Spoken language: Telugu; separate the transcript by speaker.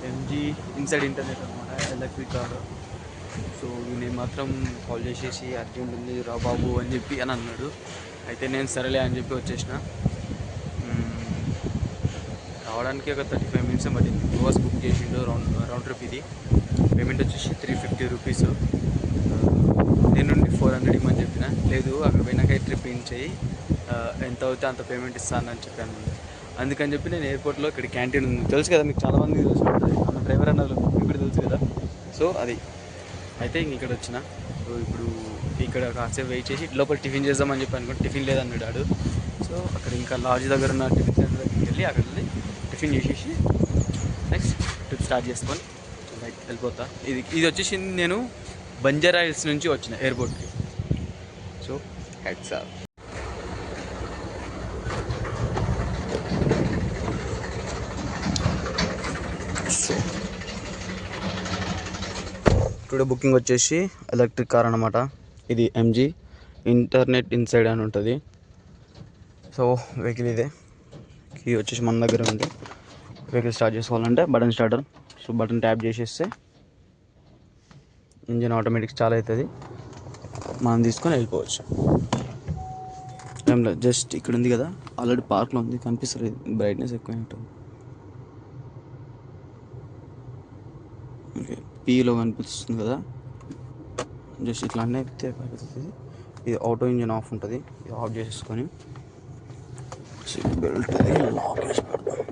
Speaker 1: ఎంజీ ఇన్సైడ్ ఇంటర్నెట్ అనమాట, ఎలక్ట్రిక్ కారు. సో నేను మాత్రం కాల్ చేసేసి అర్జెంట్ ఉంది రా బాబు అని చెప్పి అని అన్నాడు. అయితే నేను సరేలే అని చెప్పి వచ్చేసిన. రావడానికి ఒక 35 minutes పట్టింది. గోవాస్ బుక్ చేసిండు, రౌండ్ ట్రిప్ ఇది. పేమెంట్ వచ్చేసి 350 రూపీస్. నేను నుండి 400 ఇవ్వమని చెప్పిన. లేదు అక్కడ పోయినాక ట్రిప్ ఇన్ చేయి, ఎంత అవుతే అంత పేమెంట్ ఇస్తానని చెప్పాను. అందుకని చెప్పి నేను ఎయిర్పోర్ట్లో ఇక్కడ క్యాంటీన్ ఉంది, తెలుసు కదా మీకు, చాలామంది తెలిసి ఉంటుంది, మన డ్రైవర్ అన్నారు ఇప్పుడు తెలుసు కదా. సో అది అయితే ఇంక ఇక్కడ వచ్చిన. సో ఇప్పుడు ఇక్కడ కాసేపు వెయిట్ చేసి లోపల టిఫిన్ చేద్దామని చెప్పి అనుకోండి, టిఫిన్ లేదన్నాడు. సో అక్కడ ఇంకా లాడ్జ్ దగ్గర ఉన్న టిఫిన్ సెంటర్ దగ్గరికి వెళ్ళి అక్కడ టిఫిన్ చేసేసి నెక్స్ట్ ట్రిప్ స్టార్ట్ చేసుకొని లైక్ వెళ్ళిపోతా. ఇది వచ్చేసి నేను బంజారా హిల్స్ నుంచి వచ్చిన ఎయిర్పోర్ట్కి. So heads up. So today booking వచ్చేసి ఎలక్ట్రిక్ కార్ అనమాట. ఇది ఎంజీ ఇంటర్నెట్ ఇన్సైడ్ అని ఉంటుంది. సో వెహికల్ ఇదే, కీ వచ్చేసి మన దగ్గర ఉంది. వెహికల్ స్టార్ట్ చేసుకోవాలంటే button starter. So button tap చేసేస్తే ఇంజిన్ ఆటోమేటిక్ స్టార్ట్ అవుతుంది, మనం తీసుకొని వెళ్ళిపోవచ్చు. ఏం లేదు, జస్ట్ ఇక్కడ ఉంది కదా, ఆల్రెడీ పార్క్లో ఉంది, కనిపిస్తుంది, బ్రైట్నెస్ ఎక్కువ. ఓకే, పీలో కనిపిస్తుంది కదా, జస్ట్ ఇట్లా అన్నీ ఎక్కితే అయిపోతుంది. ఇది ఆటో ఇంజిన్ ఆఫ్ ఉంటుంది, ఇది ఆఫ్ చేసేసుకొని సీట్ బెల్ట్ లాక్ చేసి పెడతాం.